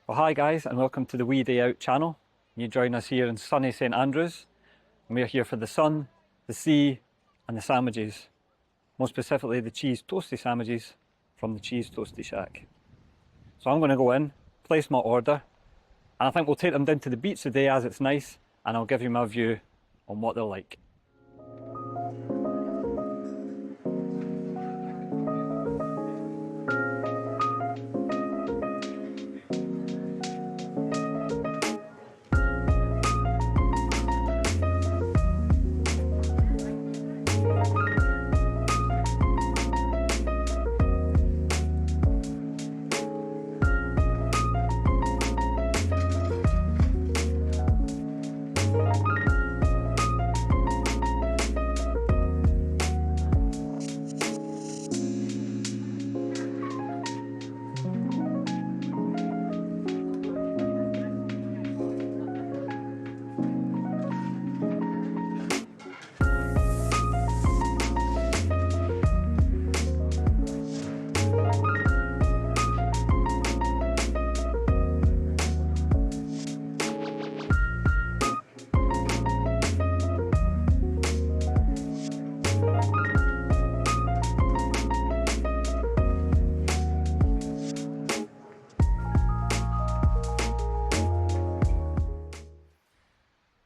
Well, hi guys, and welcome to the Wee Day Out channel. You join us here in sunny St Andrews, and we're here for the sun, the sea, and the sandwiches. More specifically, the cheese toasty sandwiches from the Cheese Toastie Shack. So I'm going to go in, place my order, and I think we'll take them down to the beach today as it's nice, and I'll give you my view on what they're like.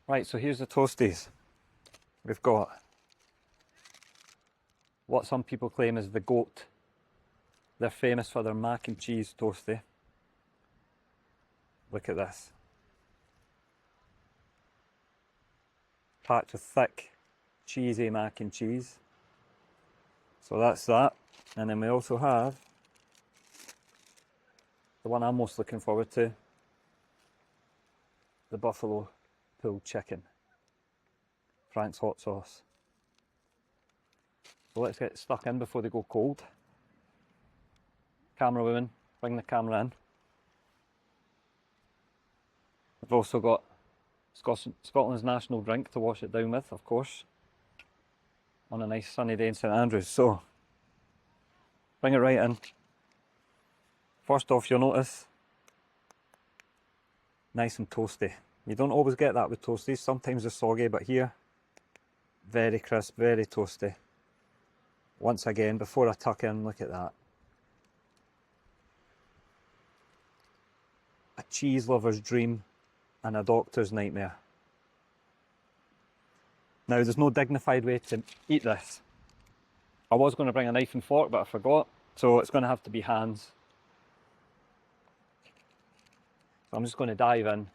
Right, so here's the Toasties. We've got what some people claim is the GOAT. They're famous for their mac and cheese toastie. Look at this. Packed with thick, cheesy mac and cheese. So that's that. And then we also have the one I'm most looking forward to, the buffalo pulled chicken, Frank's hot sauce. So let's get stuck in before they go cold. Camera woman, bring the camera in. We've also got Scotland's national drink to wash it down with, of course, on a nice sunny day in St Andrews. So bring it right in. First off, you'll notice nice and toasty. You don't always get that with Toasties, sometimes they're soggy, but here, very crisp, very toasty. Once again, before I tuck in, look at that. A cheese lover's dream and a doctor's nightmare. Now, there's no dignified way to eat this. I was going to bring a knife and fork, but I forgot, so it's going to have to be hands. So I'm just going to dive in.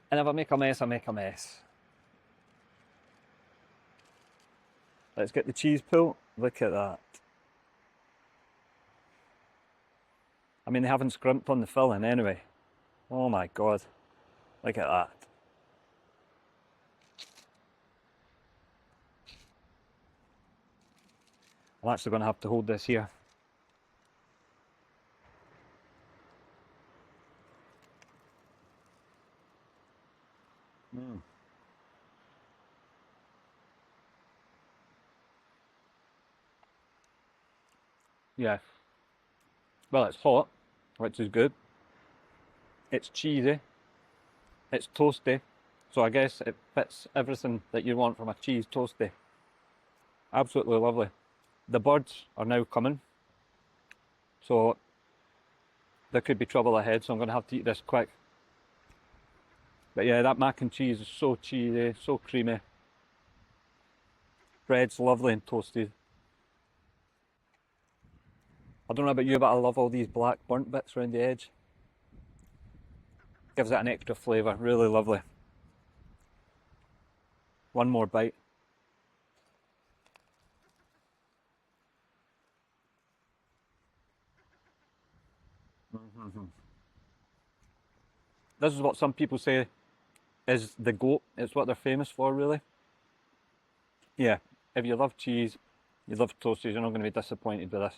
And if I make a mess, I make a mess. Let's get the cheese pull. Look at that. I mean, they haven't scrimped on the filling anyway. Oh my God. Look at that. I'm actually going to have to hold this here. Yeah. Well, it's hot, which is good. It's cheesy. It's toasty. So I guess it fits everything that you want from a cheese toasty. Absolutely lovely. The birds are now coming. So there could be trouble ahead, so I'm going to have to eat this quick. But yeah, that mac and cheese is so cheesy, so creamy. Bread's lovely and toasted. I don't know about you, but I love all these black burnt bits around the edge. Gives it an extra flavour, really lovely. One more bite. This is what some people say is the GOAT. It's what they're famous for, really. Yeah, if you love cheese, you love Toasties, you're not going to be disappointed with this.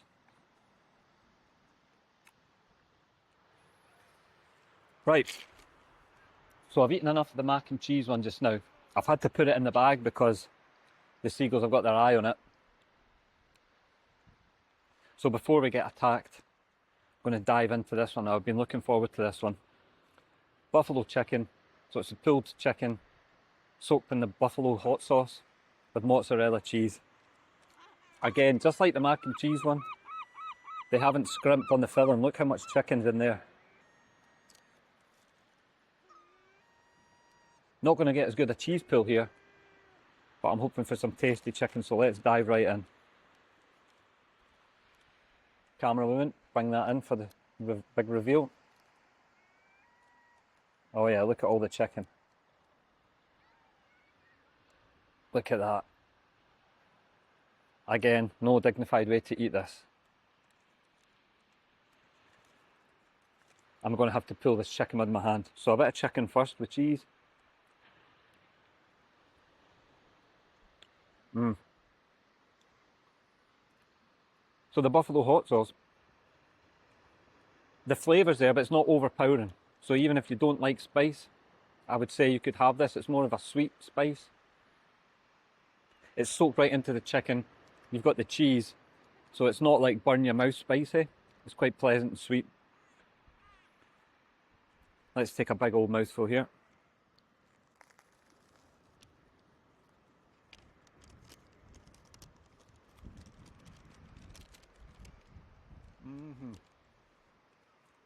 Right, so I've eaten enough of the mac and cheese one just now. I've had to put it in the bag because the seagulls have got their eye on it. So before we get attacked, I'm going to dive into this one. I've been looking forward to this one. Buffalo chicken, so it's a pulled chicken soaked in the buffalo hot sauce with mozzarella cheese. Again, just like the mac and cheese one, they haven't scrimped on the filling. Look how much chicken's in there. Not going to get as good a cheese pull here, but I'm hoping for some tasty chicken, so let's dive right in. Camera woman, bring that in for the big reveal. Oh yeah, look at all the chicken. Look at that. Again, no dignified way to eat this. I'm going to have to pull this chicken with my hand. So a bit of chicken first with cheese. So the buffalo hot sauce, the flavour's there, but it's not overpowering. So even if you don't like spice, I would say you could have this. It's more of a sweet spice. It's soaked right into the chicken. You've got the cheese, so it's not like burn your mouth spicy. It's quite pleasant and sweet. Let's take a big old mouthful here.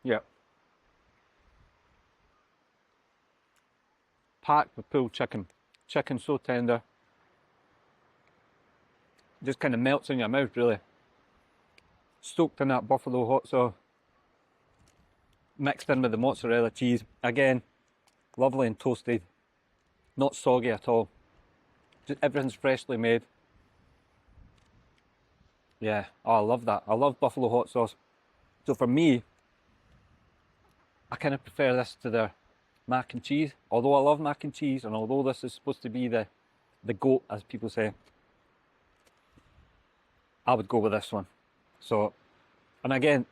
Yeah. Packed with pulled chicken. Chicken so tender. Just kind of melts in your mouth, really. Soaked in that buffalo hot sauce. Mixed in with the mozzarella cheese. Again, lovely and toasted. Not soggy at all. Just everything's freshly made. Yeah, oh, I love that. I love buffalo hot sauce. So for me, I kind of prefer this to their mac and cheese. Although I love mac and cheese, and although this is supposed to be the goat, as people say, I would go with this one. So, and again,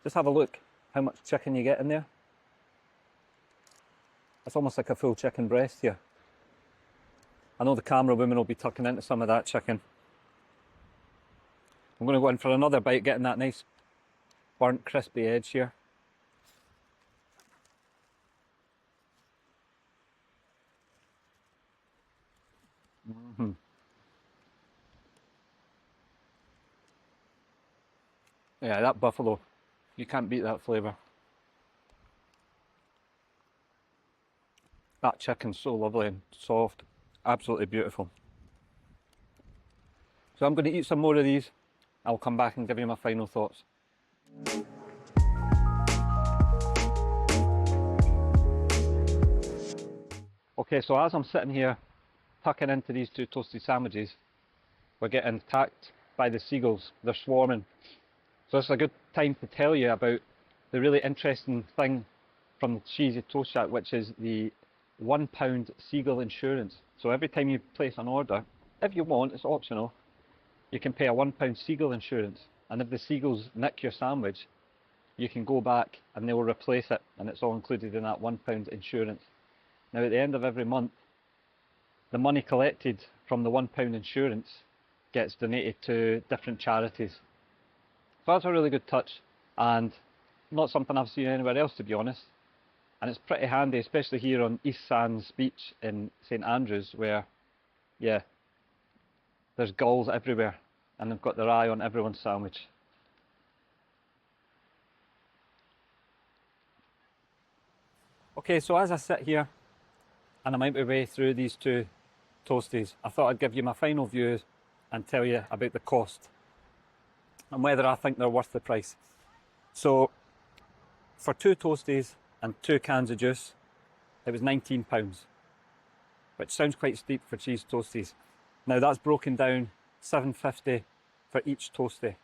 just have a look how much chicken you get in there. It's almost like a full chicken breast here. I know the camera woman will be tucking into some of that chicken. I'm going to go in for another bite, getting that nice burnt crispy edge here. Yeah, that buffalo, you can't beat that flavour. That chicken's so lovely and soft, absolutely beautiful. So I'm going to eat some more of these. I'll come back and give you my final thoughts. Okay, so as I'm sitting here tucking into these two toasted sandwiches, we're getting attacked by the seagulls. They're swarming. So it's a good time to tell you about the really interesting thing from the Cheesy Toast Shack, which is the £1 seagull insurance. So every time you place an order, if you want, it's optional, you can pay a £1 seagull insurance. And if the seagulls nick your sandwich, you can go back and they will replace it, and it's all included in that £1 insurance. Now at the end of every month, the money collected from the £1 insurance gets donated to different charities. So that's a really good touch, and not something I've seen anywhere else, to be honest. And it's pretty handy, especially here on East Sands Beach in St Andrews, where, yeah, there's gulls everywhere, and they've got their eye on everyone's sandwich. Okay, so as I sit here, and I make my way through these two toasties, I thought I'd give you my final views and tell you about the cost and whether I think they're worth the price. So for two toasties and 2 cans of juice, it was £19, which sounds quite steep for cheese toasties. Now that's broken down £7.50 for each toastie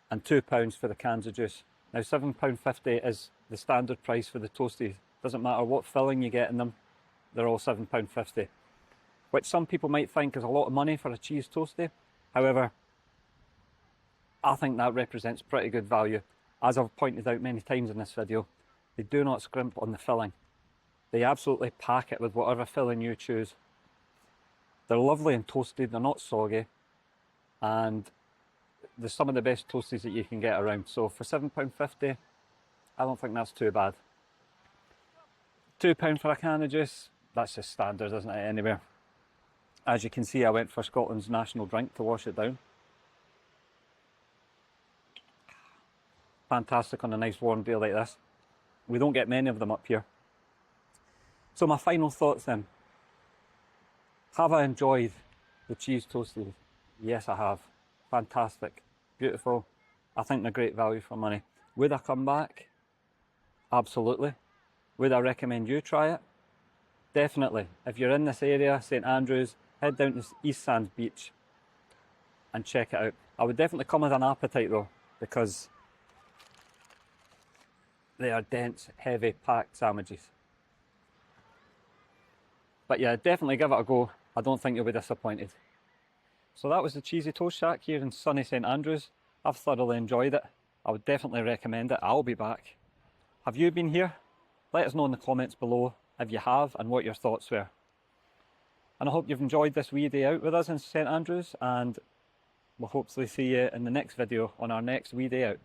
and £2 for the cans of juice. Now £7.50 is the standard price for the toasties. Doesn't matter what filling you get in them, they're all £7.50, which some people might think is a lot of money for a cheese toastie. However, I think that represents pretty good value. As I've pointed out many times in this video, they do not scrimp on the filling. They absolutely pack it with whatever filling you choose. They're lovely and toasted, they're not soggy, and they're some of the best toasties that you can get around. So for £7.50, I don't think that's too bad. £2 for a can of juice, that's just standard, isn't it, anywhere? As you can see, I went for Scotland's national drink to wash it down. Fantastic on a nice warm day like this. We don't get many of them up here. So my final thoughts then. Have I enjoyed the cheese toasties? Yes, I have. Fantastic. Beautiful. I think they're great value for money. Would I come back? Absolutely. Would I recommend you try it? Definitely. If you're in this area, St Andrews, head down to East Sands Beach and check it out. I would definitely come with an appetite though, because they are dense, heavy, packed sandwiches. But yeah, definitely give it a go. I don't think you'll be disappointed. So that was the Cheesy Toast Shack here in sunny St Andrews. I've thoroughly enjoyed it. I would definitely recommend it. I'll be back. Have you been here? Let us know in the comments below if you have and what your thoughts were. And I hope you've enjoyed this wee day out with us in St Andrews, and we'll hopefully see you in the next video on our next wee day out.